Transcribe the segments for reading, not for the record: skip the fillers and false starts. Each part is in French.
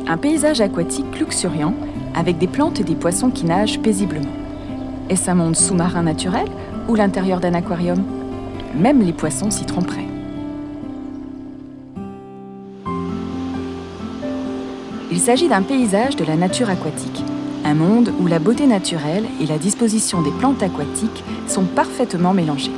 Un paysage aquatique luxuriant, avec des plantes et des poissons qui nagent paisiblement. Est-ce un monde sous-marin naturel ou l'intérieur d'un aquarium? Même les poissons s'y tromperaient. Il s'agit d'un paysage de la nature aquatique, un monde où la beauté naturelle et la disposition des plantes aquatiques sont parfaitement mélangées.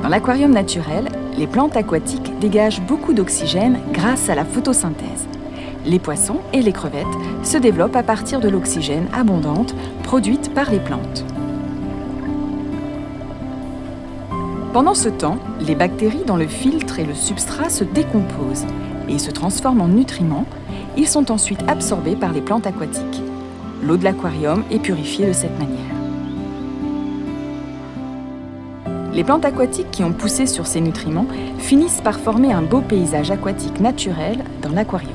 Dans l'aquarium naturel, les plantes aquatiques dégagent beaucoup d'oxygène grâce à la photosynthèse. Les poissons et les crevettes se développent à partir de l'oxygène abondante produite par les plantes. Pendant ce temps, les bactéries dans le filtre et le substrat se décomposent et se transforment en nutriments. Ils sont ensuite absorbés par les plantes aquatiques. L'eau de l'aquarium est purifiée de cette manière. Les plantes aquatiques qui ont poussé sur ces nutriments finissent par former un beau paysage aquatique naturel dans l'aquarium.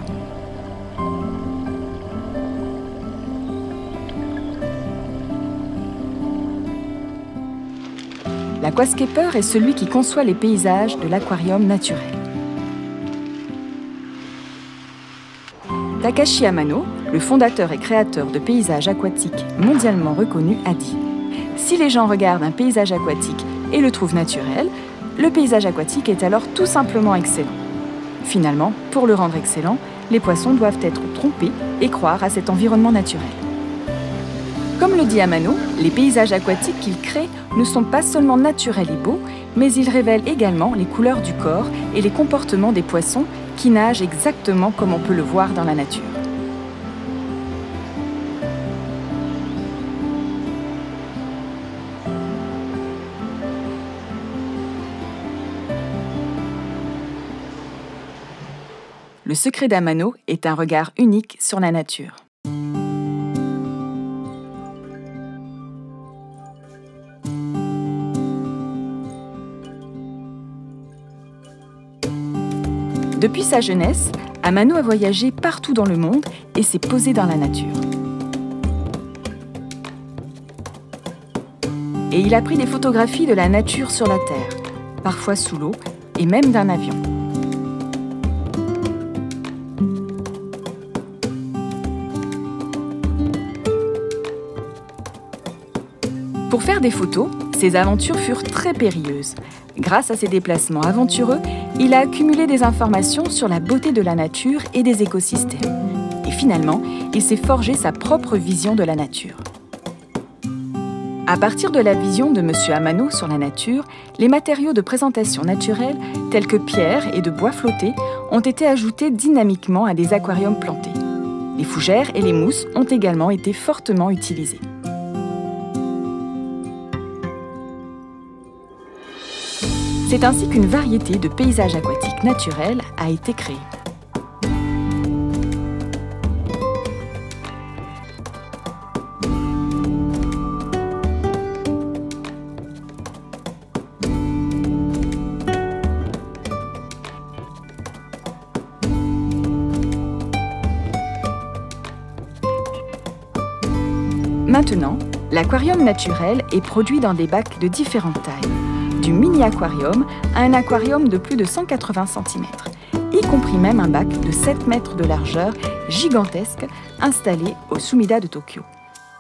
L'aquascaper est celui qui conçoit les paysages de l'aquarium naturel. Takashi Amano, le fondateur et créateur de paysages aquatiques mondialement reconnus, a dit « Si les gens regardent un paysage aquatique et le trouvent naturel, le paysage aquatique est alors tout simplement excellent. Finalement, pour le rendre excellent, les poissons doivent être trompés et croire à cet environnement naturel. » Comme le dit Amano, les paysages aquatiques qu'il crée ne sont pas seulement naturels et beaux, mais ils révèlent également les couleurs du corps et les comportements des poissons qui nagent exactement comme on peut le voir dans la nature. Le secret d'Amano est un regard unique sur la nature. Depuis sa jeunesse, Amano a voyagé partout dans le monde et s'est posé dans la nature. Et il a pris des photographies de la nature sur la Terre, parfois sous l'eau et même d'un avion. Pour faire des photos, ses aventures furent très périlleuses. Grâce à ses déplacements aventureux, il a accumulé des informations sur la beauté de la nature et des écosystèmes. Et finalement, il s'est forgé sa propre vision de la nature. À partir de la vision de M. Amano sur la nature, les matériaux de présentation naturelle, tels que pierres et de bois flottés, ont été ajoutés dynamiquement à des aquariums plantés. Les fougères et les mousses ont également été fortement utilisées. C'est ainsi qu'une variété de paysages aquatiques naturels a été créée. Maintenant, l'aquarium naturel est produit dans des bacs de différentes tailles. Du mini-aquarium à un aquarium de plus de 180 cm, y compris même un bac de 7 mètres de largeur gigantesque installé au Sumida de Tokyo.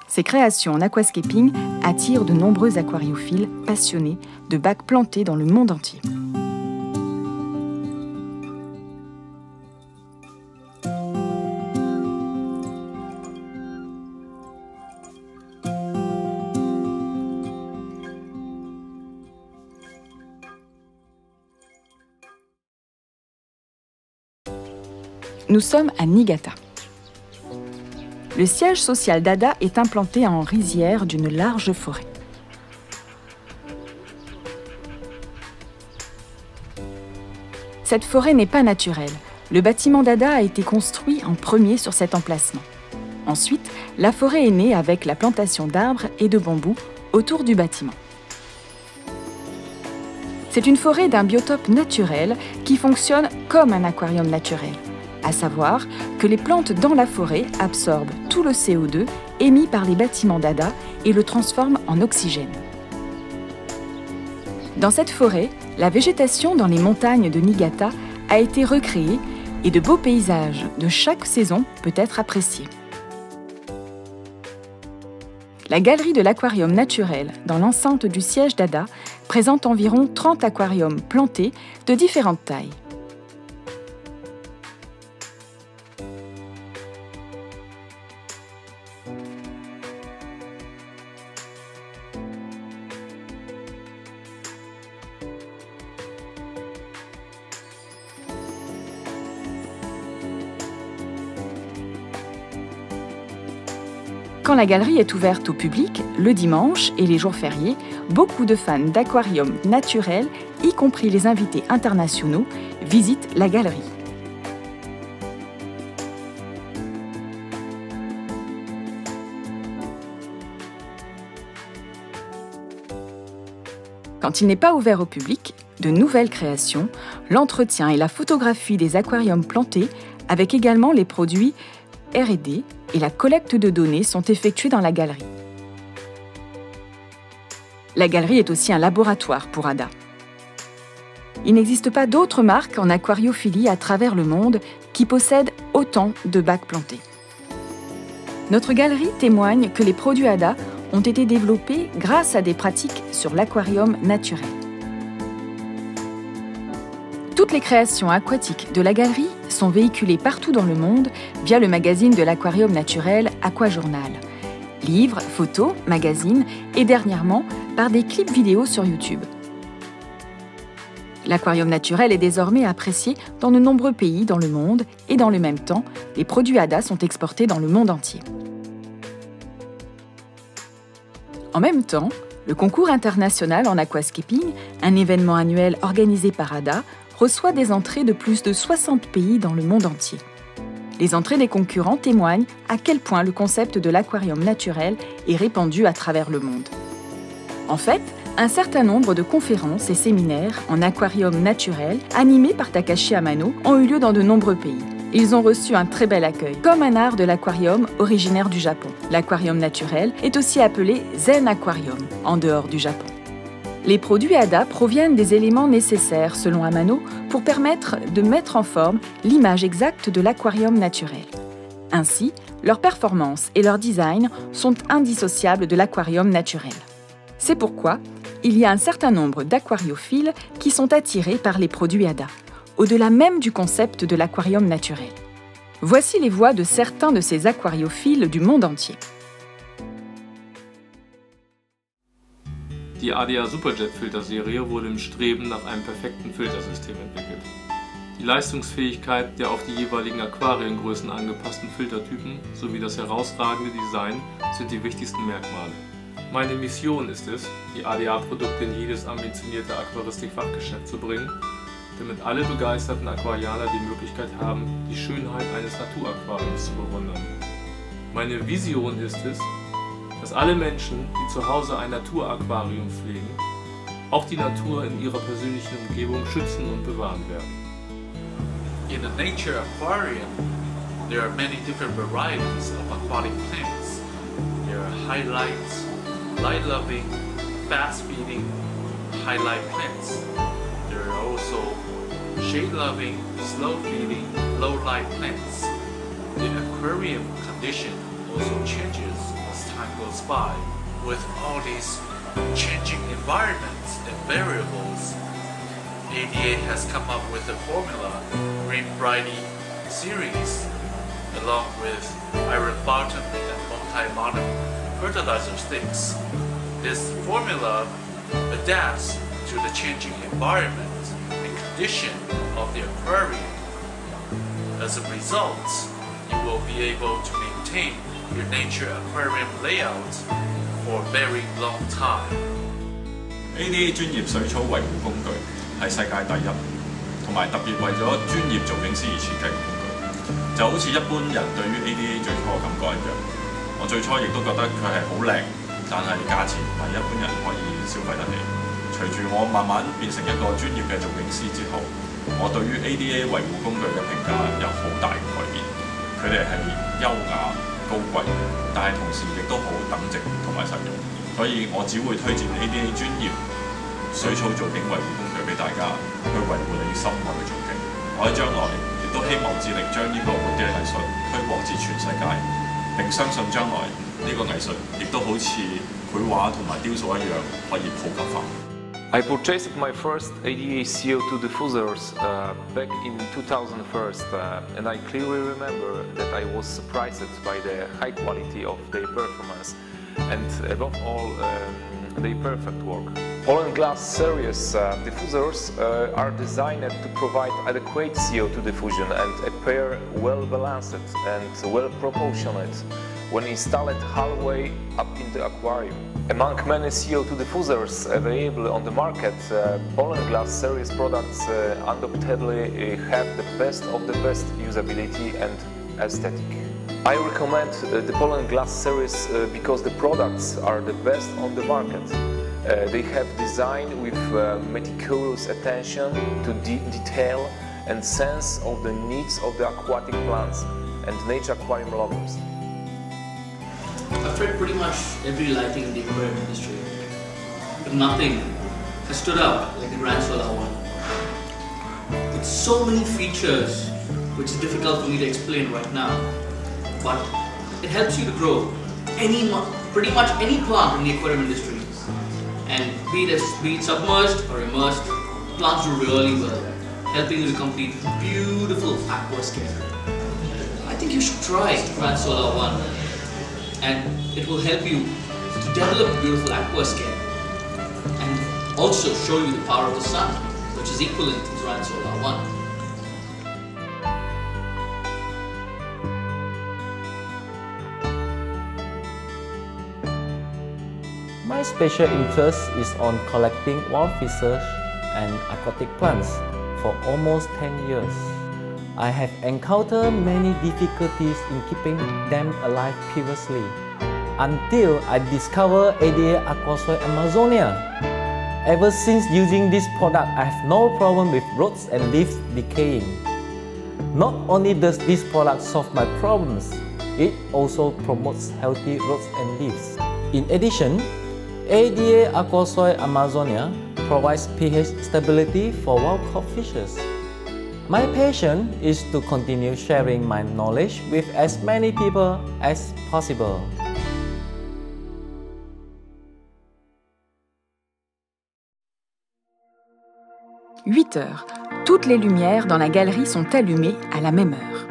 Ces créations en aquascaping attirent de nombreux aquariophiles passionnés de bacs plantés dans le monde entier. Nous sommes à Niigata. Le siège social d'ADA est implanté en rizière d'une large forêt. Cette forêt n'est pas naturelle. Le bâtiment d'ADA a été construit en premier sur cet emplacement. Ensuite, la forêt est née avec la plantation d'arbres et de bambous autour du bâtiment. C'est une forêt d'un biotope naturel qui fonctionne comme un aquarium naturel. à savoir que les plantes dans la forêt absorbent tout le CO2 émis par les bâtiments d'Ada et le transforment en oxygène. Dans cette forêt, la végétation dans les montagnes de Niigata a été recréée et de beaux paysages de chaque saison peut être apprécié. La galerie de l'aquarium naturel dans l'enceinte du siège d'Ada présente environ 30 aquariums plantés de différentes tailles. Quand la galerie est ouverte au public, le dimanche et les jours fériés, beaucoup de fans d'aquariums naturels, y compris les invités internationaux, visitent la galerie. Quand il n'est pas ouvert au public, de nouvelles créations, l'entretien et la photographie des aquariums plantés, avec également les produits R&D et la collecte de données sont effectuées dans la galerie. La galerie est aussi un laboratoire pour Ada. Il n'existe pas d'autres marques en aquariophilie à travers le monde qui possèdent autant de bacs plantés. Notre galerie témoigne que les produits Ada ont été développés grâce à des pratiques sur l'aquarium naturel. Toutes les créations aquatiques de la galerie sont véhiculées partout dans le monde via le magazine de l'aquarium naturel Aquajournal. Livres, photos, magazines et dernièrement par des clips vidéo sur YouTube. L'aquarium naturel est désormais apprécié dans de nombreux pays dans le monde et dans le même temps, les produits Ada sont exportés dans le monde entier. En même temps, le concours international en aquascaping, un événement annuel organisé par Ada, reçoit des entrées de plus de 60 pays dans le monde entier. Les entrées des concurrents témoignent à quel point le concept de l'aquarium naturel est répandu à travers le monde. En fait, un certain nombre de conférences et séminaires en aquarium naturel animés par Takashi Amano ont eu lieu dans de nombreux pays. Ils ont reçu un très bel accueil, comme un art de l'aquarium originaire du Japon. L'aquarium naturel est aussi appelé Zen Aquarium, en dehors du Japon. Les produits Ada proviennent des éléments nécessaires, selon Amano, pour permettre de mettre en forme l'image exacte de l'aquarium naturel. Ainsi, leur performance et leur design sont indissociables de l'aquarium naturel. C'est pourquoi il y a un certain nombre d'aquariophiles qui sont attirés par les produits Ada, au-delà même du concept de l'aquarium naturel. Voici les voix de certains de ces aquariophiles du monde entier. Die ADA Superjet Filterserie wurde im Streben nach einem perfekten Filtersystem entwickelt. Die Leistungsfähigkeit der auf die jeweiligen Aquariengrößen angepassten Filtertypen sowie das herausragende Design sind die wichtigsten Merkmale. Meine Mission ist es, die ADA-Produkte in jedes ambitionierte Aquaristik-Fachgeschäft zu bringen, damit alle begeisterten Aquarianer die Möglichkeit haben, die Schönheit eines Naturaquariums zu bewundern. Meine Vision ist es, dass alle Menschen, die zu Hause ein Naturaquarium pflegen, auch die Natur in ihrer persönlichen Umgebung schützen und bewahren werden. In a nature aquarium, there are many different varieties of aquatic plants. There are highlights, light-loving, fast-feeding highlight plants. There are also shade-loving, slow-feeding, low-light plants. The aquarium condition also changes as time goes by. With all these changing environments and variables, ADA has come up with a formula, Green Brighty series, along with iron bottom and multi-bottom fertilizer sticks. This formula adapts to the changing environment and condition of the aquarium. As a result, you will be able to maintain your nature aquarium layout for a very long time. ADA 專業水草維護工具係世界第一，同埋特別為咗專業造景師而設計嘅工具，就好似一般人對於 ADA 最初嘅感覺一樣。我最初亦都覺得佢係好靚，但係價錢唔係一般人可以消費得起。隨住我慢慢變成一個專業嘅造景師之後，我對於 ADA 維護工具嘅評價有好大嘅改變。佢哋係優雅高貴，但係同時亦都好等值同埋實用，所以我只會推薦 ADA 專業水草造景維護工具俾大家去維護你心愛嘅造景。我喺將來亦都希望致力將呢個活嘅藝術推廣至全世界，並相信將來呢個藝術亦都好似繪畫同埋雕塑一樣可以普及化。I purchased my first ADA CO2 diffusers back in 2001, and I clearly remember that I was surprised by the high quality of their performance and above all their perfect work. Pollen Glass series diffusers are designed to provide adequate CO2 diffusion and appear well balanced and well proportionate when installed halfway up in the aquarium. Among many CO2 diffusers available on the market, Pollen Glass series products undoubtedly have the best of the best usability and aesthetic. I recommend the Pollen Glass series because the products are the best on the market. They have designed with meticulous attention to detail and sense of the needs of the aquatic plants and nature aquarium lovers. I've tried pretty much every lighting in the aquarium industry, but nothing has stood out like the Grand Solar one. With so many features, which is difficult for me to explain right now, but it helps you to grow pretty much any plant in the aquarium industry. And be it submerged or immersed, plants do really well, helping you to complete beautiful aquascape. I think you should try Grand Solar one. And it will help you to develop a beautiful aquascape and also show you the power of the sun, which is equivalent to Grand Solar 1. My special interest is on collecting wild fishes and aquatic plants for almost 10 years. I have encountered many difficulties in keeping them alive previously, until I discovered ADA Aquasoil Amazonia. Ever since using this product, I have no problem with roots and leaves decaying. Not only does this product solve my problems, it also promotes healthy roots and leaves. In addition, ADA Aquasoil Amazonia provides pH stability for wild-caught fishes. My passion is to continue sharing my knowledge with as many people as possible. « 8 heures. Toutes les lumières dans la galerie sont allumées à la même heure.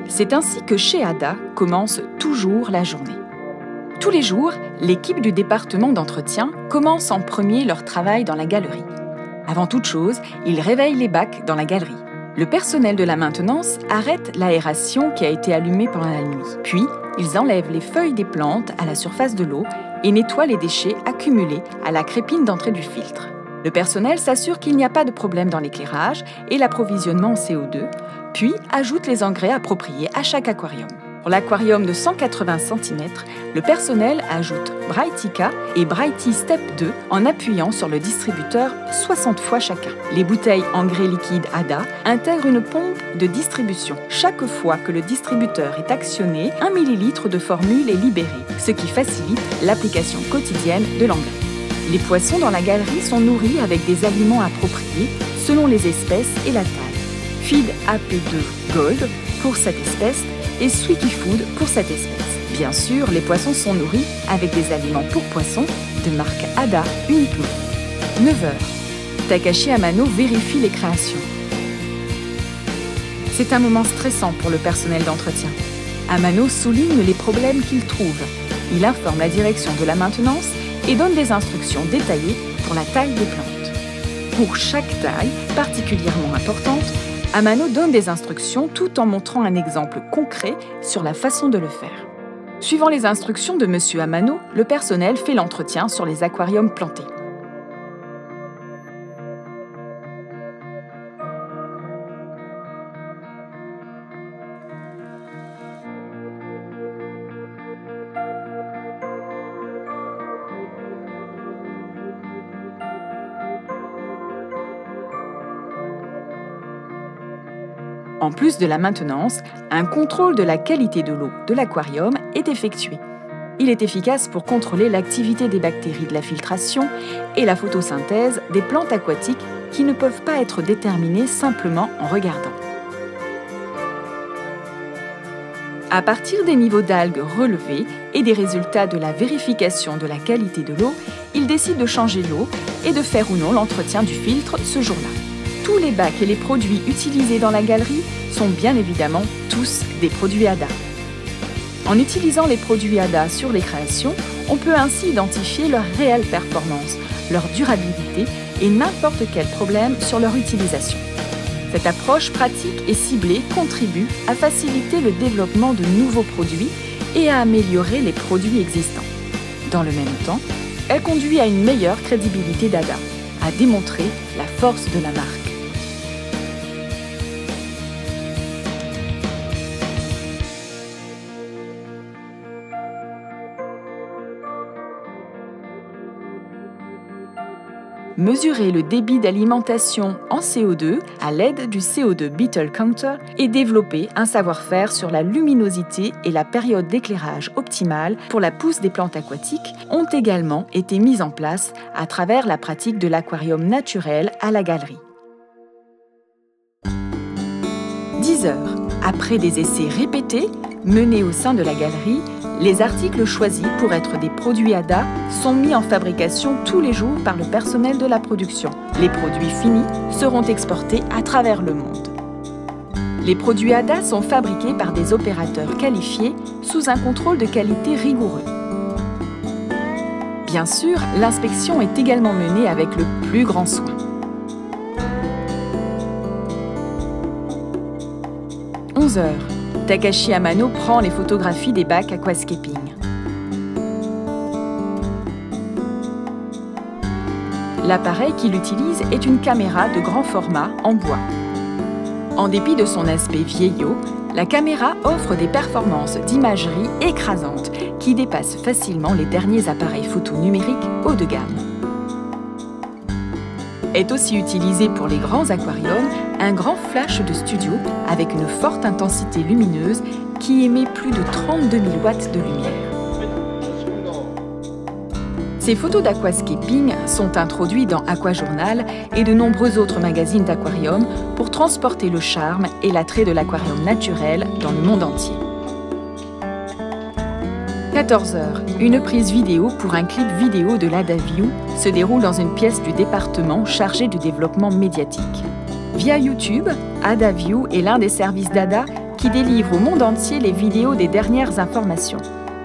C'est ainsi que chez Ada commence toujours la journée. Tous les jours, l'équipe du département d'entretien commence en premier leur travail dans la galerie. Avant toute chose, ils réveillent les bacs dans la galerie. Le personnel de la maintenance arrête l'aération qui a été allumée pendant la nuit. Puis, ils enlèvent les feuilles des plantes à la surface de l'eau et nettoient les déchets accumulés à la crépine d'entrée du filtre. Le personnel s'assure qu'il n'y a pas de problème dans l'éclairage et l'approvisionnement en CO2, puis ajoute les engrais appropriés à chaque aquarium. Pour l'aquarium de 180 cm, le personnel ajoute Brightica et Brighty Step 2 en appuyant sur le distributeur 60 fois chacun. Les bouteilles engrais liquide Ada intègrent une pompe de distribution. Chaque fois que le distributeur est actionné, 1 ml de formule est libéré, ce qui facilite l'application quotidienne de l'engrais. Les poissons dans la galerie sont nourris avec des aliments appropriés selon les espèces et la taille. Feed AP2 Gold pour cette espèce et Sweetie Food pour cette espèce. Bien sûr, les poissons sont nourris avec des aliments pour poissons de marque Ada uniquement. 9 heures. Takashi Amano vérifie les créations. C'est un moment stressant pour le personnel d'entretien. Amano souligne les problèmes qu'il trouve. Il informe la direction de la maintenance et donne des instructions détaillées pour la taille des plantes. Pour chaque taille, particulièrement importante, Amano donne des instructions tout en montrant un exemple concret sur la façon de le faire. Suivant les instructions de M. Amano, le personnel fait l'entretien sur les aquariums plantés. En plus de la maintenance, un contrôle de la qualité de l'eau de l'aquarium est effectué. Il est efficace pour contrôler l'activité des bactéries de la filtration et la photosynthèse des plantes aquatiques qui ne peuvent pas être déterminées simplement en regardant. À partir des niveaux d'algues relevés et des résultats de la vérification de la qualité de l'eau, il décide de changer l'eau et de faire ou non l'entretien du filtre ce jour-là. Tous les bacs et les produits utilisés dans la galerie sont bien évidemment tous des produits ADA. En utilisant les produits ADA sur les créations, on peut ainsi identifier leur réelle performance, leur durabilité et n'importe quel problème sur leur utilisation. Cette approche pratique et ciblée contribue à faciliter le développement de nouveaux produits et à améliorer les produits existants. Dans le même temps, elle conduit à une meilleure crédibilité d'ADA, à démontrer la force de la marque. Mesurer le débit d'alimentation en CO2 à l'aide du CO2 Beetle Counter et développer un savoir-faire sur la luminosité et la période d'éclairage optimale pour la pousse des plantes aquatiques ont également été mises en place à travers la pratique de l'aquarium naturel à la galerie. 10 heures après des essais répétés menés au sein de la galerie, les articles choisis pour être des produits ADA sont mis en fabrication tous les jours par le personnel de la production. Les produits finis seront exportés à travers le monde. Les produits ADA sont fabriqués par des opérateurs qualifiés sous un contrôle de qualité rigoureux. Bien sûr, l'inspection est également menée avec le plus grand soin. « 11 heures. Takashi Amano prend les photographies des bacs aquascaping. L'appareil qu'il utilise est une caméra de grand format en bois. En dépit de son aspect vieillot, la caméra offre des performances d'imagerie écrasantes qui dépassent facilement les derniers appareils photo numériques haut de gamme. Est aussi utilisé pour les grands aquariums un grand flash de studio avec une forte intensité lumineuse qui émet plus de 32 000 watts de lumière. Ces photos d'aquascaping sont introduites dans Aquajournal et de nombreux autres magazines d'aquarium pour transporter le charme et l'attrait de l'aquarium naturel dans le monde entier. 14 heures. Une prise vidéo pour un clip vidéo de l'AdaView se déroule dans une pièce du département chargé du développement médiatique. Via YouTube, AdaView est l'un des services d'ADA qui délivre au monde entier les vidéos des dernières informations.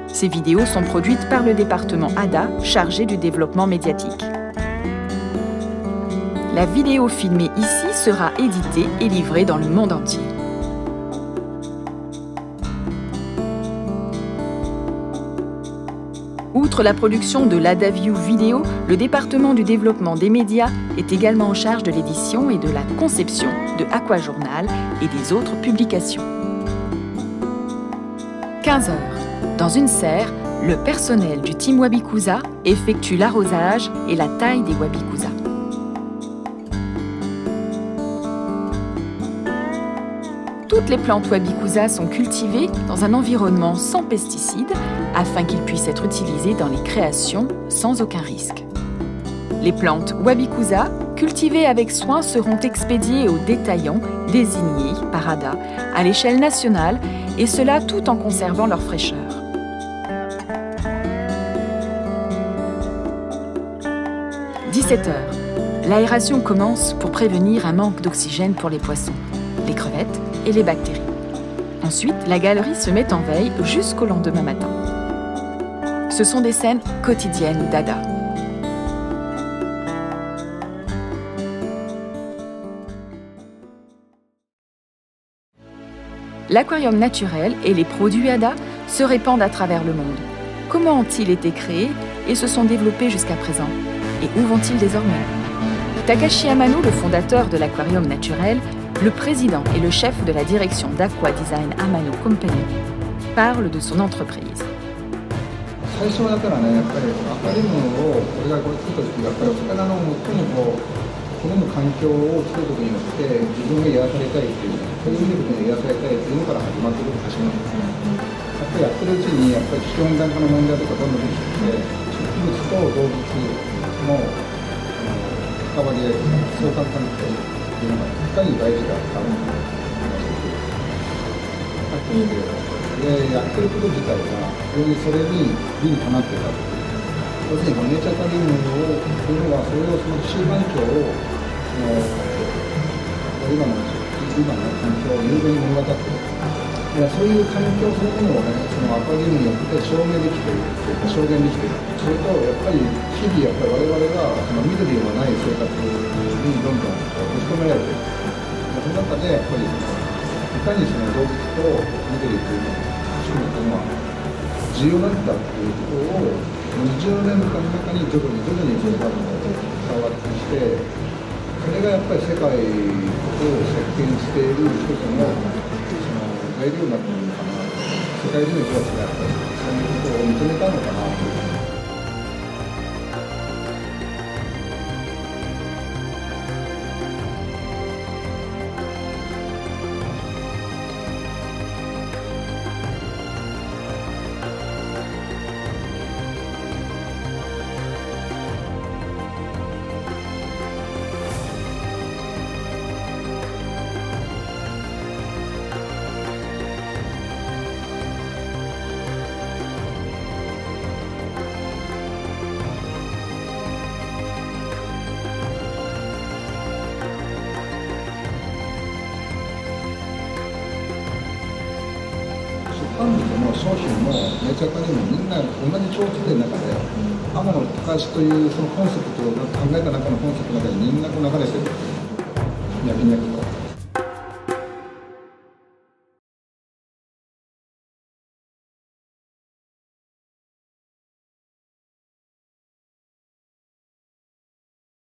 Ces vidéos sont produites par le département ADA chargé du développement médiatique. La vidéo filmée ici sera éditée et livrée dans le monde entier. Outre la production de l'AdaView vidéo, le département du développement des médias est également en charge de l'édition et de la conception de Aquajournal et des autres publications. 15 heures. Dans une serre, le personnel du team Wabikusa effectue l'arrosage et la taille des Wabikusa. Toutes les plantes Wabikusa sont cultivées dans un environnement sans pesticides afin qu'ils puissent être utilisés dans les créations sans aucun risque. Les plantes Wabikusa, cultivées avec soin, seront expédiées aux détaillants désignés par ADA à l'échelle nationale et cela tout en conservant leur fraîcheur. 17 heures. L'aération commence pour prévenir un manque d'oxygène pour les poissons, les crevettes et les bactéries. Ensuite, la galerie se met en veille jusqu'au lendemain matin. Ce sont des scènes quotidiennes d'ADA. L'aquarium naturel et les produits ADA se répandent à travers le monde. Comment ont-ils été créés et se sont développés jusqu'à présent? Et où vont-ils désormais? Takashi Amano, le fondateur de l'aquarium naturel, le président et le chef de la direction d'Aqua Design Amano Company, parle de son entreprise. 好む環境を作ることによって自分が癒されたいっていう、そういう魅力に癒されたいっていうのから始まってくるかしらないですね。やっぱりやってるうちにやっぱり地球温暖化の問題とかどんどん出てきて、植物と動物の関わり合いとか相関関係っていうのがいかに大事かって話してでやってること自体が非常にそれに理にかなってたっていう。要するにこのネイチャーカリウムをというのはそれをその地球環境を今の環境を有限に物語っている。そういう環境そのものをね、そのアカデミーによって証明できているというか証言できている。それとやっぱり日々やっぱり我々がその緑ではない生活にどんどん閉じ込められている。その中でやっぱりいかにその動物と緑というのを仕組むというのは重要なんだっていうところを20年間の中に徐々にそれが伝わってきて、それがやっぱり世界を席巻している一つの材料になっているのかな、世界中の人たちがやっぱりそういうことを認めたのかなという。出版物の商品もネイチャーカリウムもみんな同じ共通点の中で、天野隆というそのコンセプトを考えた中のコンセプトの中にみんなこう流れてるんですよ、脈々と。